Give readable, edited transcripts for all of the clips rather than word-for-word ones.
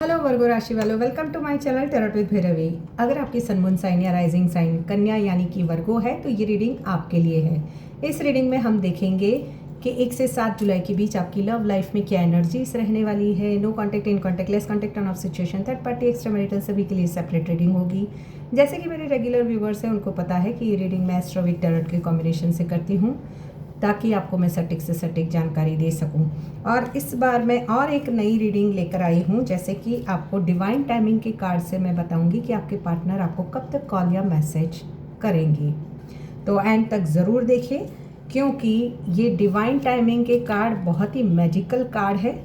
Hello Virgo राशि वालों, welcome to my channel tarot with Bhairavi. अगर आपकी सन मून साइन या राइजिंग साइन कन्या यानी कि वर्गो है तो ये रीडिंग आपके लिए है। इस रीडिंग में हम देखेंगे कि 1 से 7 जुलाई के बीच आपकी लव लाइफ में क्या एनर्जीज रहने वाली है। No contact, in contact, less contact, on off situation, third party, extra marital सभी के लिए सेपरेट रीडिंग होगी। जैसे कि मेरे रेगुलर व्यूवर्स हैं उनको पता है कि ये रीडिंग मैं एस्ट्रो विद टैरोट के कॉम्बिनेशन से करती हूँ ताकि आपको मैं सटीक से सटीक जानकारी दे सकूं। और इस बार मैं और एक नई रीडिंग लेकर आई हूं, जैसे कि आपको डिवाइन टाइमिंग के कार्ड से मैं बताऊंगी कि आपके पार्टनर आपको कब तक कॉल या मैसेज करेंगे। तो एंड तक ज़रूर देखें क्योंकि ये डिवाइन टाइमिंग के कार्ड बहुत ही मैजिकल कार्ड है।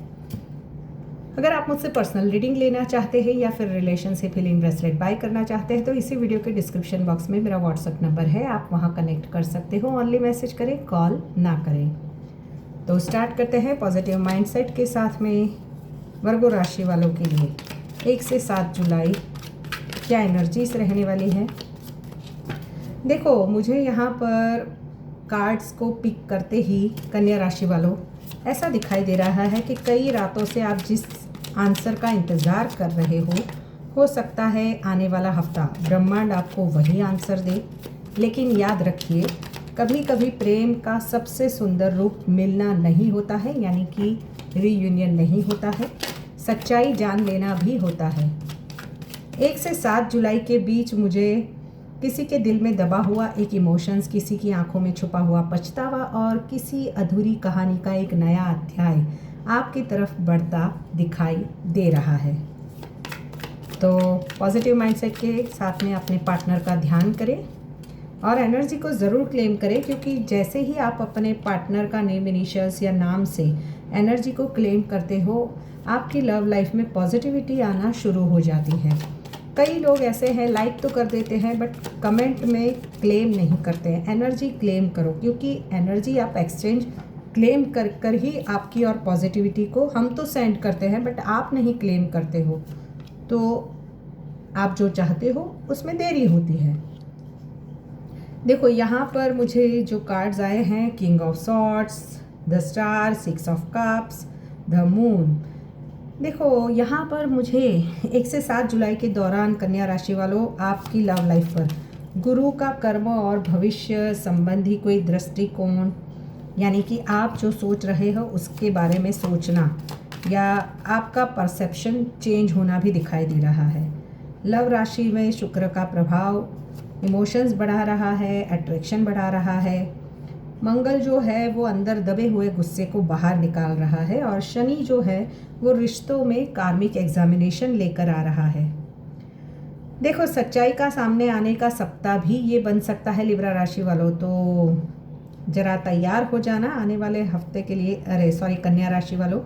अगर आप मुझसे पर्सनल रीडिंग लेना चाहते हैं या फिर रिलेशनशिप हीलिंग ब्रेसलेट बाय करना चाहते हैं तो इसी वीडियो के डिस्क्रिप्शन बॉक्स में मेरा व्हाट्सअप नंबर है, आप वहां कनेक्ट कर सकते हो। ओनली मैसेज करें, कॉल ना करें। तो स्टार्ट करते हैं पॉजिटिव माइंडसेट के साथ में वर्गो राशि वालों के लिए 1 से 7 जुलाई क्या एनर्जीज रहने वाली है। देखो, मुझे यहाँ पर कार्ड्स को पिक करते ही कन्या राशि वालों ऐसा दिखाई दे रहा है कि कई रातों से आप जिस आंसर का इंतज़ार कर रहे हो सकता है आने वाला हफ्ता ब्रह्मांड आपको वही आंसर दे। लेकिन याद रखिए, कभी कभी प्रेम का सबसे सुंदर रूप मिलना नहीं होता है, यानी कि रीयूनियन नहीं होता है, सच्चाई जान लेना भी होता है। 1 से 7 जुलाई के बीच मुझे किसी के दिल में दबा हुआ एक इमोशंस, किसी की आंखों में छुपा हुआ पछतावा और किसी अधूरी कहानी का एक नया अध्याय आपकी तरफ बढ़ता दिखाई दे रहा है। तो पॉजिटिव माइंडसेट के साथ में अपने पार्टनर का ध्यान करें और एनर्जी को ज़रूर क्लेम करें, क्योंकि जैसे ही आप अपने पार्टनर का नेम, इनिशियल्स या नाम से एनर्जी को क्लेम करते हो आपकी लव लाइफ में पॉजिटिविटी आना शुरू हो जाती है। कई लोग ऐसे हैं, लाइक तो कर देते हैं बट कमेंट में क्लेम नहीं करते हैं। एनर्जी क्लेम करो, क्योंकि एनर्जी आप एक्सचेंज क्लेम कर कर ही आपकी और पॉजिटिविटी को हम तो सेंड करते हैं बट आप नहीं क्लेम करते हो, तो आप जो चाहते हो उसमें देरी होती है। देखो, यहाँ पर मुझे जो कार्ड्स आए हैं, king of swords, the star, 6 of cups, the moon. देखो, यहाँ पर मुझे 1 से 7 जुलाई के दौरान कन्या राशि वालों आपकी लव लाइफ पर गुरु का कर्म और भविष्य संबंधी कोई दृष्टिकोण, यानी कि आप जो सोच रहे हो उसके बारे में सोचना या आपका परसेप्शन चेंज होना भी दिखाई दे रहा है। लव राशि में शुक्र का प्रभाव इमोशंस बढ़ा रहा है, अट्रैक्शन बढ़ा रहा है। मंगल जो है वो अंदर दबे हुए गुस्से को बाहर निकाल रहा है और शनि जो है वो रिश्तों में कार्मिक एग्जामिनेशन लेकर आ रहा है। देखो, सच्चाई का सामने आने का सप्ताह भी ये बन सकता है लिब्रा राशि वालों, तो जरा तैयार हो जाना आने वाले हफ्ते के लिए। कन्या राशि वालों,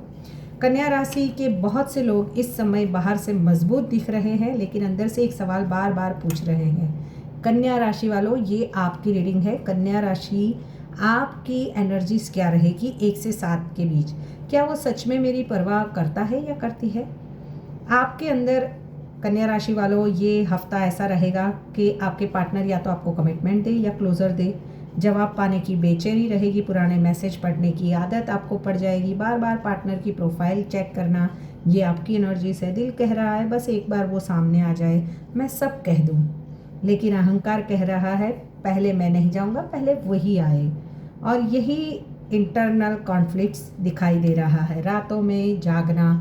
कन्या राशि के बहुत से लोग इस समय बाहर से मजबूत दिख रहे हैं लेकिन अंदर से एक सवाल बार बार पूछ रहे हैं। कन्या राशि वालों, ये आपकी रीडिंग है। कन्या राशि, आपकी एनर्जीज क्या रहेगी 1 से 7 के बीच? क्या वो सच में मेरी परवाह करता है या करती है? आपके अंदर कन्या राशि वालों ये हफ्ता ऐसा रहेगा कि आपके पार्टनर या तो आपको कमिटमेंट दे या क्लोजर दे। जवाब पाने की बेचैनी रहेगी, पुराने मैसेज पढ़ने की आदत आपको पड़ जाएगी, बार बार पार्टनर की प्रोफाइल चेक करना, ये आपकी एनर्जी से दिल कह रहा है बस एक बार वो सामने आ जाए, मैं सब कह दूँ। लेकिन अहंकार कह रहा है पहले मैं नहीं जाऊँगा, पहले वही आए। और यही इंटरनल कॉन्फ्लिक्ट्स दिखाई दे रहा है। रातों में जागना,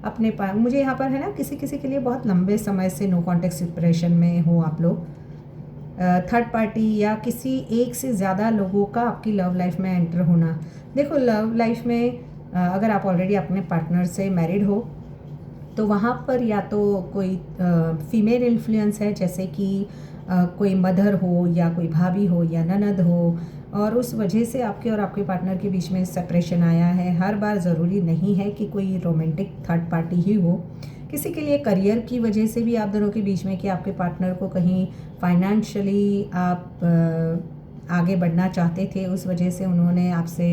अपने मुझे यहाँ पर है ना, किसी किसी के लिए बहुत लंबे समय से नो कॉन्टेक्ट सेपरेशन में हो आप लोग, थर्ड पार्टी या किसी एक से ज़्यादा लोगों का आपकी लव लाइफ में एंटर होना। देखो, लव लाइफ में अगर आप ऑलरेडी अपने पार्टनर से मैरिड हो तो वहाँ पर या तो कोई फीमेल इन्फ्लुएंस है, जैसे कि कोई मदर हो या कोई भाभी हो या ननद हो, और उस वजह से आपके और आपके पार्टनर के बीच में सेपरेशन आया है। हर बार ज़रूरी नहीं है कि कोई रोमांटिक थर्ड पार्टी ही हो। किसी के लिए करियर की वजह से भी आप दोनों के बीच में, कि आपके पार्टनर को कहीं फाइनेंशियली आप आगे बढ़ना चाहते थे, उस वजह से उन्होंने आपसे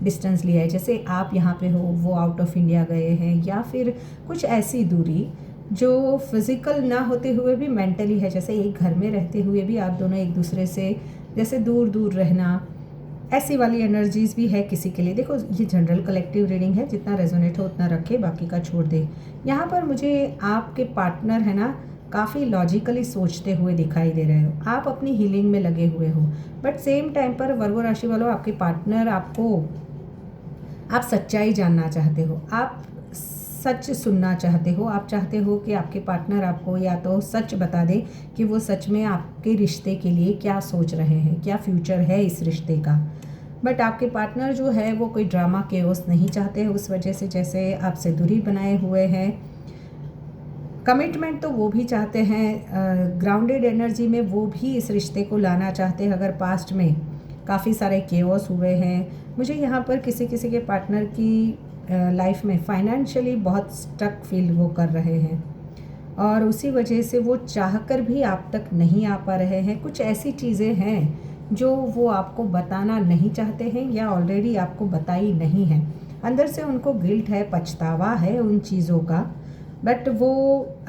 डिस्टेंस लिया है। जैसे आप यहाँ पे हो, वो आउट ऑफ इंडिया गए हैं, या फिर कुछ ऐसी दूरी जो फिज़िकल ना होते हुए भी मेंटली है, जैसे एक घर में रहते हुए भी आप दोनों एक दूसरे से जैसे दूर दूर रहना, ऐसी वाली एनर्जीज़ भी है किसी के लिए। देखो ये जनरल कलेक्टिव रीडिंग है, जितना रेजोनेट हो उतना रखे, बाकी का छोड़ दे। यहाँ पर मुझे आपके पार्टनर है ना काफ़ी लॉजिकली सोचते हुए दिखाई दे रहे हो, आप अपनी हीलिंग में लगे हुए हो, बट सेम टाइम पर वर्गो राशि वालों आपके पार्टनर आप सच्चाई जानना चाहते हो, आप सच सुनना चाहते हो, आप चाहते हो कि आपके पार्टनर आपको या तो सच बता दे कि वो सच में आपके रिश्ते के लिए क्या सोच रहे हैं, क्या फ्यूचर है इस रिश्ते का। बट आपके पार्टनर जो है वो कोई ड्रामा केओस नहीं चाहते हैं, उस वजह से जैसे आपसे दूरी बनाए हुए हैं। कमिटमेंट तो वो भी चाहते हैं, ग्राउंडेड एनर्जी में वो भी इस रिश्ते को लाना चाहते हैं। अगर पास्ट में काफ़ी सारे केओस हुए हैं, मुझे यहाँ पर किसी किसी के पार्टनर की लाइफ में फाइनेंशियली बहुत स्टक फील वो कर रहे हैं और उसी वजह से वो चाहकर भी आप तक नहीं आ पा रहे हैं। कुछ ऐसी चीज़ें हैं जो वो आपको बताना नहीं चाहते हैं या ऑलरेडी आपको बताई नहीं है। अंदर से उनको गिल्ट है, पछतावा है उन चीज़ों का, बट वो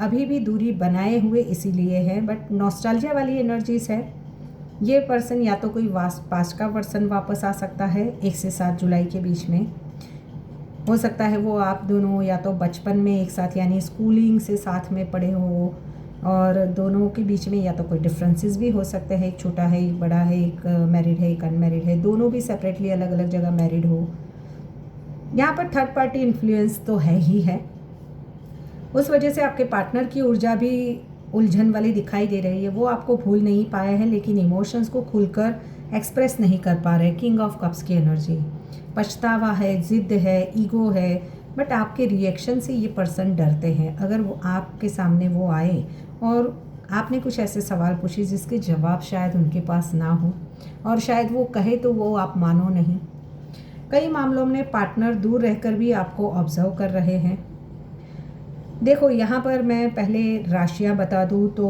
अभी भी दूरी बनाए हुए इसीलिए है। बट नॉस्टैल्जिया वाली एनर्जीज है। ये पर्सन या तो कोई पास्ट का पर्सन वापस आ सकता है 1 से 7 जुलाई के बीच में। हो सकता है वो आप दोनों या तो बचपन में एक साथ यानी स्कूलिंग से साथ में पढ़े हो और दोनों के बीच में या तो कोई डिफरेंसेस भी हो सकते हैं, एक छोटा है एक बड़ा है, एक मैरिड है एक अनमैरिड है, दोनों भी सेपरेटली अलग अलग जगह मैरिड हो। यहाँ पर थर्ड पार्टी इन्फ्लुएंस तो है ही है, उस वजह से आपके पार्टनर की ऊर्जा भी उलझन वाली दिखाई दे रही है। वो आपको भूल नहीं पाए हैं लेकिन इमोशंस को खुलकर एक्सप्रेस नहीं कर पा रहे। किंग ऑफ कप्स की एनर्जी, पछतावा है, ज़िद्द है, ईगो है, बट आपके रिएक्शन से ये पर्सन डरते हैं। अगर वो आपके सामने वो आए और आपने कुछ ऐसे सवाल पूछे जिसके जवाब शायद उनके पास ना हो और शायद वो कहे तो वो आप मानो नहीं। कई मामलों में पार्टनर दूर रहकर भी आपको ऑब्जर्व कर रहे हैं। देखो यहाँ पर मैं पहले राशियाँ बता दूँ तो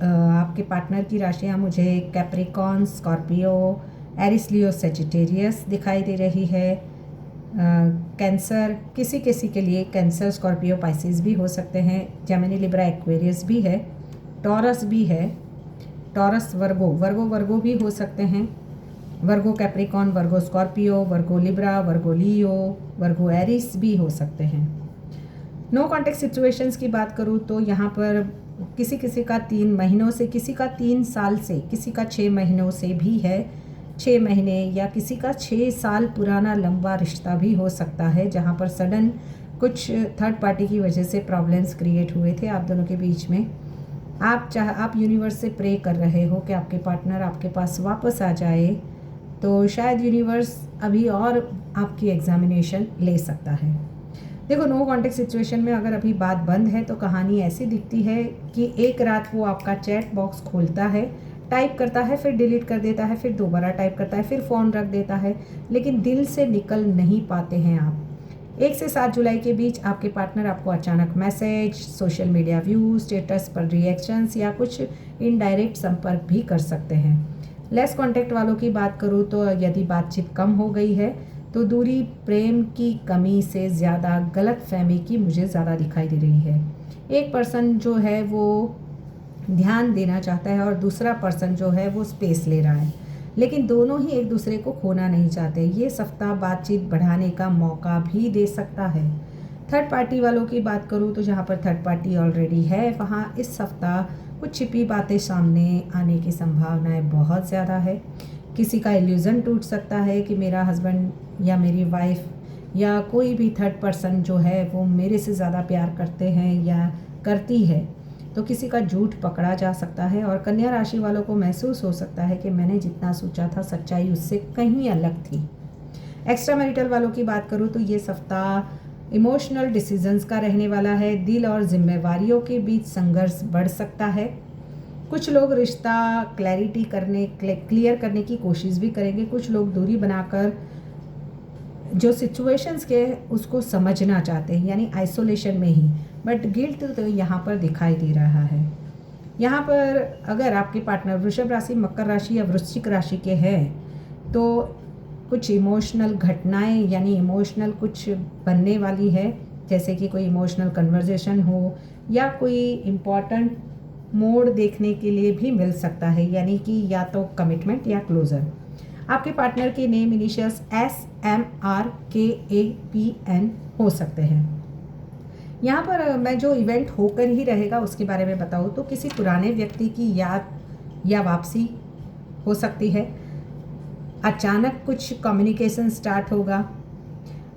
आपके पार्टनर की राशियाँ मुझे कैप्रिकॉन, स्कॉर्पियो, एरिस, लियो, सेजिटेरियस दिखाई दे रही है। कैंसर, किसी किसी के लिए कैंसर, स्कॉर्पियो, पाइसिस भी हो सकते हैं। जेमिनी, लिब्रा, एक्वेरियस भी है, टॉरस भी है, टॉरस, वर्गो भी हो सकते हैं। वर्गो कैप्रिकॉन, वर्गो स्कॉर्पियो, वर्गो लिब्रा, वर्गो लियो, वर्गो एरिस भी हो सकते हैं। नो कॉन्टेक्ट सिचुएशंस की बात करूँ तो यहाँ पर किसी किसी का 3 महीनों से, किसी का 3 साल से, किसी का 6 महीनों से भी है, 6 महीने या किसी का 6 साल पुराना लंबा रिश्ता भी हो सकता है जहाँ पर सडन कुछ थर्ड पार्टी की वजह से प्रॉब्लम्स क्रिएट हुए थे आप दोनों के बीच में। आप यूनिवर्स से प्रे कर रहे हो कि आपके पार्टनर आपके पास वापस आ जाए, तो शायद यूनिवर्स अभी और आपकी एग्जामिनेशन ले सकता है। देखो नो कॉन्टेक्ट सिचुएशन में अगर अभी बात बंद है तो कहानी ऐसी दिखती है कि एक रात वो आपका चैट बॉक्स खोलता है, टाइप करता है, फिर डिलीट कर देता है, फिर दोबारा टाइप करता है, फिर फ़ोन रख देता है, लेकिन दिल से निकल नहीं पाते हैं आप। 1 से 7 जुलाई के बीच आपके पार्टनर आपको अचानक message, social media view, status पर रिएक्शंस या कुछ इनडायरेक्ट संपर्क भी कर सकते हैं। लेस कॉन्टेक्ट वालों की बात करूँ तो यदि बातचीत कम हो गई है तो दूरी प्रेम की कमी से ज़्यादा गलतफहमी की मुझे ज़्यादा दिखाई दे रही है। एक पर्सन जो है वो ध्यान देना चाहता है और दूसरा पर्सन जो है वो स्पेस ले रहा है, लेकिन दोनों ही एक दूसरे को खोना नहीं चाहते। ये सप्ताह बातचीत बढ़ाने का मौका भी दे सकता है। थर्ड पार्टी वालों की बात करूँ तो जहाँ पर थर्ड पार्टी ऑलरेडी है वहाँ इस सप्ताह कुछ छिपी बातें सामने आने की संभावनाएं बहुत ज़्यादा है। किसी का इल्यूज़न टूट सकता है कि मेरा हस्बैंड या मेरी वाइफ या कोई भी थर्ड पर्सन जो है वो मेरे से ज़्यादा प्यार करते हैं या करती है, तो किसी का झूठ पकड़ा जा सकता है। और कन्या राशि वालों को महसूस हो सकता है कि मैंने जितना सोचा था सच्चाई उससे कहीं अलग थी। एक्स्ट्रा मैरिटल वालों की बात करूँ तो ये सप्ताह इमोशनल डिसीजंस का रहने वाला है। दिल और जिम्मेवारियों के बीच संघर्ष बढ़ सकता है। कुछ लोग रिश्ता क्लियर करने की कोशिश भी करेंगे, कुछ लोग दूरी बनाकर जो सिचुएशंस के उसको समझना चाहते हैं यानी आइसोलेशन में ही, बट गिल्ट तो यहाँ पर दिखाई दे रहा है। यहाँ पर अगर आपके पार्टनर वृषभ राशि, मकर राशि या वृश्चिक राशि के हैं तो कुछ इमोशनल घटनाएं यानी इमोशनल कुछ बनने वाली है, जैसे कि कोई इमोशनल कन्वर्जेशन हो या कोई इम्पॉर्टेंट मोड़ देखने के लिए भी मिल सकता है, यानी कि या तो कमिटमेंट या क्लोज़र। आपके पार्टनर के नेम इनिशियल्स SMRKAPN हो सकते हैं। यहाँ पर मैं जो इवेंट होकर ही रहेगा उसके बारे में बताऊँ तो किसी पुराने व्यक्ति की याद या वापसी हो सकती है। अचानक कुछ कम्युनिकेशन स्टार्ट होगा।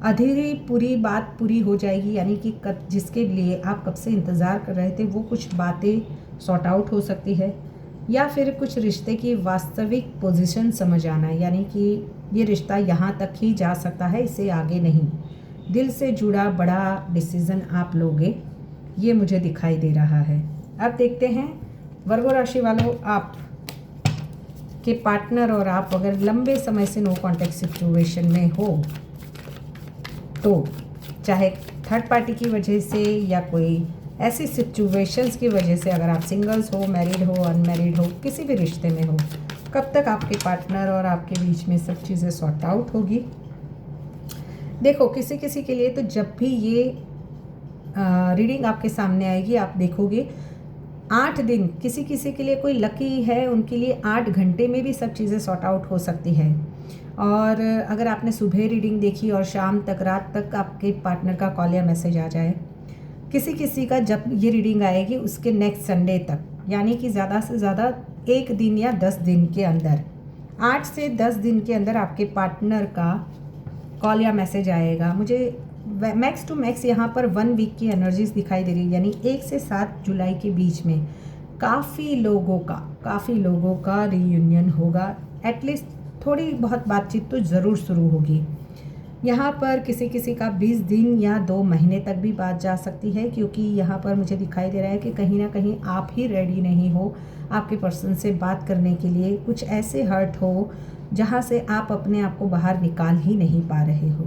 अधूरी पूरी बात पूरी हो जाएगी, यानी कि जिसके लिए आप कब से इंतज़ार कर रहे थे वो कुछ बातें सॉर्ट आउट हो सकती है। या फिर कुछ रिश्ते की वास्तविक पोजीशन समझ आना, यानी कि ये रिश्ता यहाँ तक ही जा सकता है, इससे आगे नहीं। दिल से जुड़ा बड़ा डिसीज़न आप लोगे, ये मुझे दिखाई दे रहा है। अब देखते हैं वर्गो राशि वालों, आप के पार्टनर और आप अगर लंबे समय से नो कॉन्टैक्ट सिचुएशन में हो तो चाहे थर्ड पार्टी की वजह से या कोई ऐसी सिचुएशंस की वजह से, अगर आप सिंगल्स हो, मैरिड हो, अनमैरिड हो, किसी भी रिश्ते में हो, कब तक आपके पार्टनर और आपके बीच में सब चीज़ें सॉर्ट आउट होगी। देखो किसी किसी के लिए तो जब भी ये रीडिंग आपके सामने आएगी आप देखोगे 8 दिन, किसी किसी के लिए कोई लकी है उनके लिए 8 घंटे में भी सब चीज़ें सॉर्ट आउट हो सकती है। और अगर आपने सुबह रीडिंग देखी और शाम तक, रात तक आपके पार्टनर का कॉल या मैसेज आ जाए, किसी किसी का जब ये रीडिंग आएगी उसके नेक्स्ट संडे तक, यानी कि ज़्यादा से ज़्यादा 1 दिन या 10 दिन के अंदर, 8 से 10 दिन के अंदर आपके पार्टनर का कॉल या मैसेज आएगा। मुझे मैक्स टू मैक्स यहाँ पर 1 वीक की एनर्जीज दिखाई दे रही है, यानी 1 से 7 जुलाई के बीच में काफ़ी लोगों का रीयूनियन होगा। एटलीस्ट थोड़ी बहुत बातचीत तो ज़रूर शुरू होगी। यहाँ पर किसी किसी का 20 दिन या 2 महीने तक भी बात जा सकती है, क्योंकि यहाँ पर मुझे दिखाई दे रहा है कि कहीं ना कहीं आप ही रेडी नहीं हो आपके पर्सन से बात करने के लिए। कुछ ऐसे हर्ट हो जहाँ से आप अपने आप को बाहर निकाल ही नहीं पा रहे हो।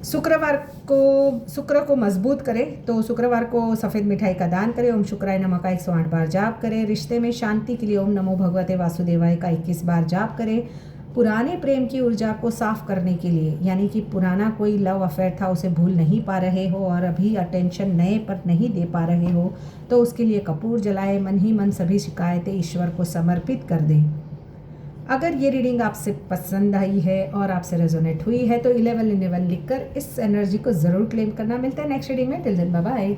शुक्र को मजबूत करें तो शुक्रवार को सफ़ेद मिठाई का दान करें। ओम शुक्राय नमः का 108 बार जाप करें। रिश्ते में शांति के लिए ओम नमो भगवते वासुदेवाय का 21 बार जाप करें। पुराने प्रेम की ऊर्जा को साफ करने के लिए, यानी कि पुराना कोई लव अफेयर था उसे भूल नहीं पा रहे हो और अभी अटेंशन नए पर नहीं दे पा रहे हो, तो उसके लिए कपूर जलाए, मन ही मन सभी शिकायतें ईश्वर को समर्पित कर दें। अगर ये रीडिंग आपसे पसंद आई है और आपसे रेजोनेट हुई है तो 11 लिखकर इस एनर्जी को ज़रूर क्लेम करना। मिलता है नेक्स्ट रीडिंग में। Till then bye bye.